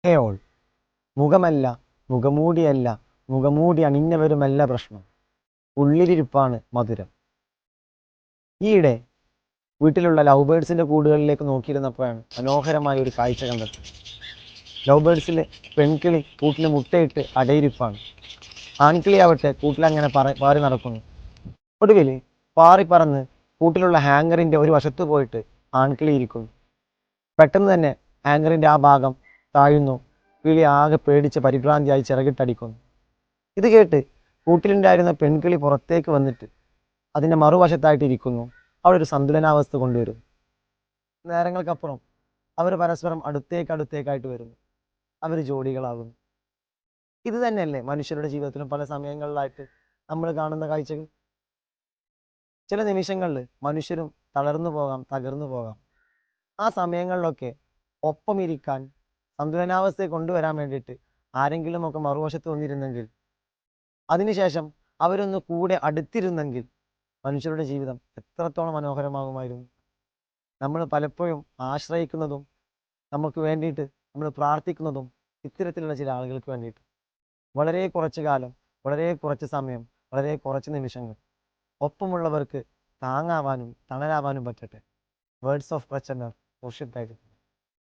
ഹേ all, മുഖമല്ല, മുഖമൂടിയല്ല, മുഖമൂടി അണിഞ്ഞവരുമല്ല പ്രശ്നം, ഉള്ളിലിരിപ്പാണ് മധുരം. ഈയിടെ വീട്ടിലുള്ള ലവ് ബേഡ്സിൻ്റെ കൂടുകളിലേക്ക് നോക്കിയിരുന്നപ്പോഴാണ് മനോഹരമായ ഒരു കാഴ്ച കണ്ടത്. ലവ് ബേഡ്സിലെ പെൺകിളി കൂട്ടിൽ മുട്ടയിട്ട് അടയിരിപ്പാണ്. ആൺകിളി ആവട്ടെ കൂട്ടിലങ്ങനെ പാറി നടക്കുന്നു. ഒടുവിൽ പാറി പറന്ന് കൂട്ടിലുള്ള ഹാങ്ങറിൻ്റെ ഒരു വശത്ത് പോയിട്ട് ആൺകിളി ഇരിക്കുന്നു. പെട്ടെന്ന് തന്നെ ഹാങ്ങറിൻ്റെ ആ ഭാഗം താഴുന്നു. കിളി ആകെ പേടിച്ച് പരിഭ്രാന്തിയായി ചിറകിട്ടടിക്കുന്നു. ഇത് കേട്ട് കൂട്ടിലുണ്ടായിരുന്ന പെൺകിളി പുറത്തേക്ക് വന്നിട്ട് അതിൻ്റെ മറുവശത്തായിട്ട് ഇരിക്കുന്നു. അവിടെ ഒരു സന്തുലനാവസ്ഥ കൊണ്ടുവരുന്നു. നേരങ്ങൾക്കപ്പുറം അവർ പരസ്പരം അടുത്തേക്കായിട്ട് വരുന്നു. അവർ ജോഡികളാകുന്നു. ഇത് തന്നെയല്ലേ മനുഷ്യരുടെ ജീവിതത്തിലും പല സമയങ്ങളിലായിട്ട് നമ്മൾ കാണുന്ന കാഴ്ചകൾ. ചില നിമിഷങ്ങളിൽ മനുഷ്യരും തളർന്നു പോകാം, തകർന്നു പോകാം. ആ സമയങ്ങളിലൊക്കെ ഒപ്പം ഇരിക്കാൻ, സന്തുലനാവസ്ഥയെ കൊണ്ടുവരാൻ വേണ്ടിയിട്ട് ആരെങ്കിലുമൊക്കെ മറുവശത്ത് വന്നിരുന്നെങ്കിൽ, അതിനുശേഷം അവരൊന്ന് കൂടെ അടുത്തിരുന്നെങ്കിൽ മനുഷ്യരുടെ ജീവിതം എത്രത്തോളം മനോഹരമാകുമായിരുന്നു. നമ്മൾ പലപ്പോഴും ആശ്രയിക്കുന്നതും നമുക്ക് വേണ്ടിയിട്ട് നമ്മൾ പ്രാർത്ഥിക്കുന്നതും ഇത്തരത്തിലുള്ള ചില ആളുകൾക്ക് വേണ്ടിയിട്ട്. വളരെ കുറച്ച് കാലം, വളരെ കുറച്ച് സമയം, വളരെ കുറച്ച് നിമിഷങ്ങൾ ഒപ്പമുള്ളവർക്ക് താങ്ങാവാനും തണലാവാനും പറ്റട്ടെ. വേർഡ്സ് ഓഫ് പ്രച്ചന്നർ, മുർഷിദ്.